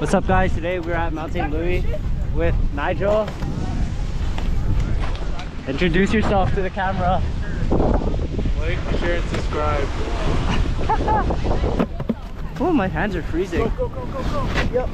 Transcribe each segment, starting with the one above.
What's up guys, today we're at Mount St. Louis with Nigel. Introduce yourself to the camera. Like, share, and subscribe. Oh, my hands are freezing. Go, go, go, go, go. Yep.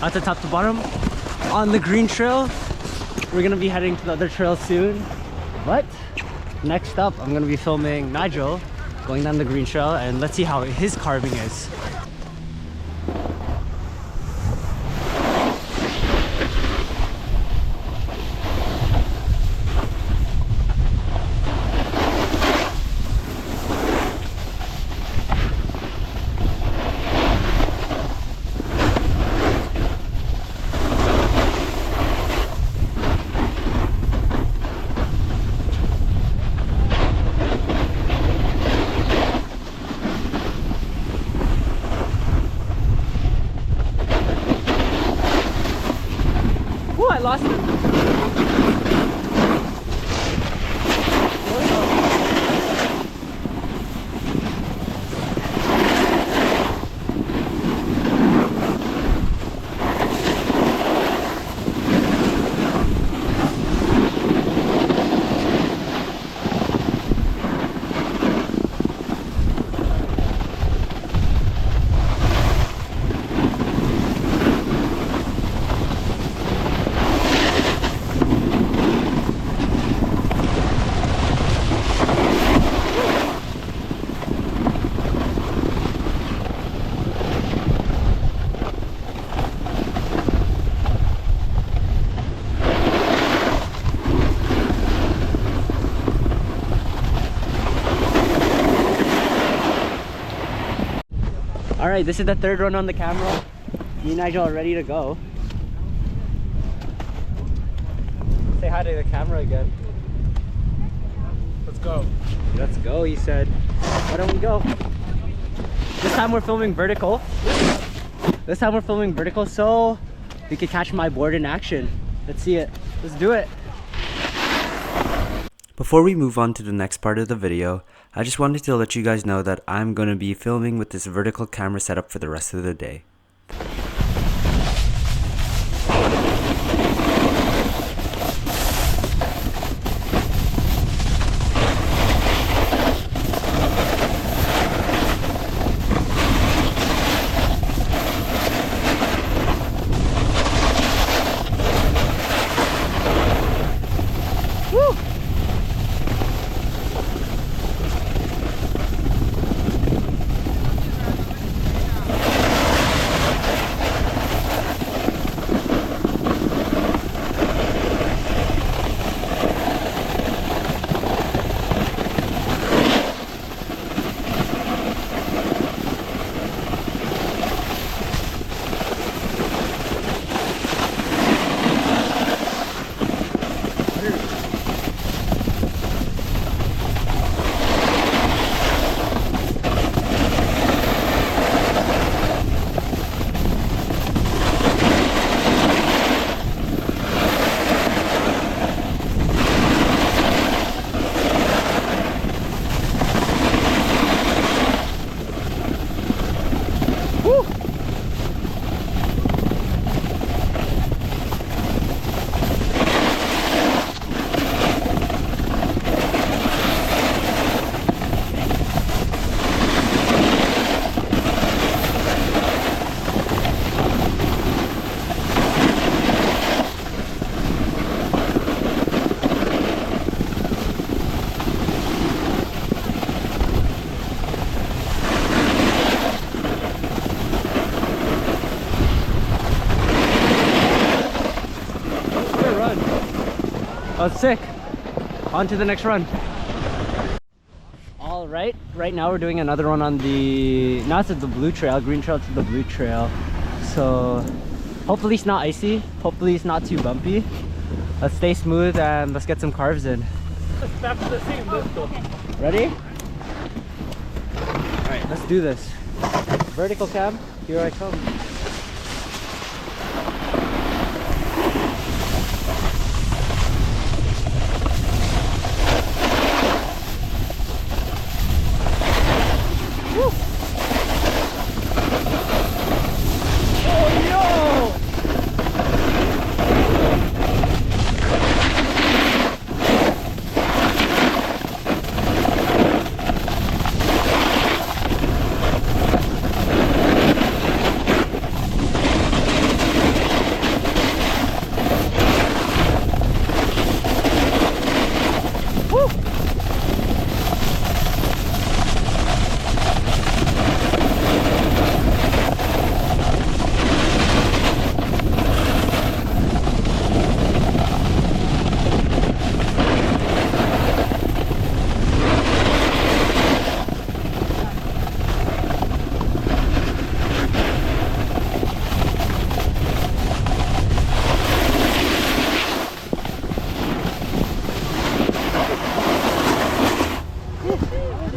At the top to bottom on the green trail. We're gonna be heading to the other trail soon, but next up I'm gonna be filming Nigel going down the green trail, and let's see how his carving is. Ooh, I lost him. Alright, this is the third run on the camera. Me and Nigel are ready to go. Say hi to the camera again. Let's go. Let's go, he said. Why don't we go? This time we're filming vertical. This time we're filming vertical so we can catch my board in action. Let's see it. Let's do it. Before we move on to the next part of the video, I just wanted to let you guys know that I'm going to be filming with this vertical camera setup for the rest of the day. Woo! Oh, sick. On to the next run. All right, right now we're doing another one on the, not to the blue trail, green trail to the blue trail. So hopefully it's not icy. Hopefully it's not too bumpy. Let's stay smooth and let's get some carves in. Back to the same. Let's go. Ready? All right, let's do this. Vertical cam, here I come.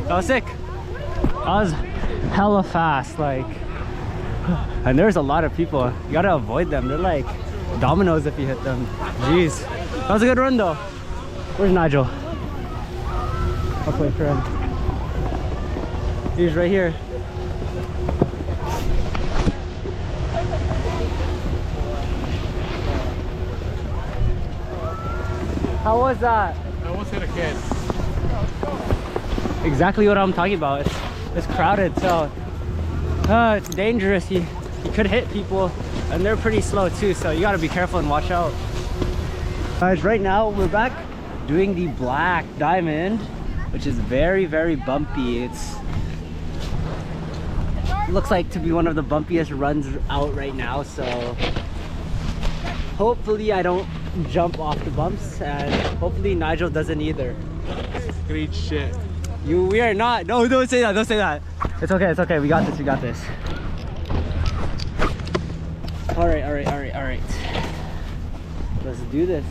That was sick. That was hella fast, like, and there's a lot of people. You gotta avoid them. They're like dominoes if you hit them. Jeez. That was a good run though. Where's Nigel? I'll wait for him. He's right here. How was that? I almost hit a kid. Exactly what I'm talking about. It's crowded, so it's dangerous. You could hit people, and they're pretty slow too, so you gotta be careful and watch out. Guys, right now we're back doing the black diamond, which is very, very bumpy. It looks like to be one of the bumpiest runs out right now, so hopefully I don't jump off the bumps, and hopefully Nigel doesn't either. Great shit. We are not. No, don't say that. Don't say that. It's okay. It's okay. We got this. We got this. All right. All right. All right. All right. Let's do this.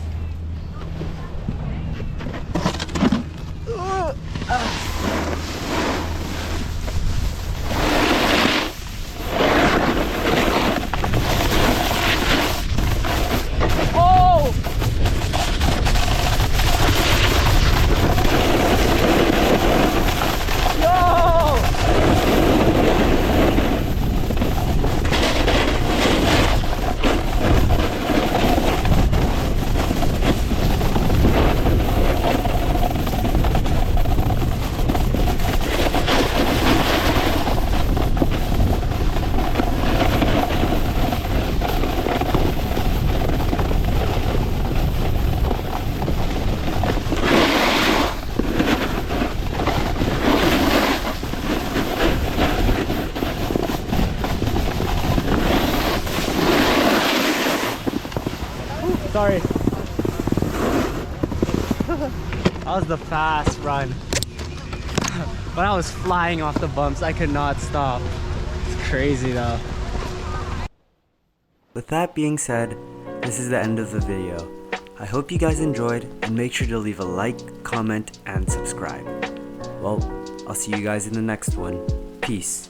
Sorry. That was the fast run. But I was flying off the bumps. I could not stop. It's crazy though. With that being said, this is the end of the video. I hope you guys enjoyed, and make sure to leave a like, comment, and subscribe. Well, I'll see you guys in the next one. Peace.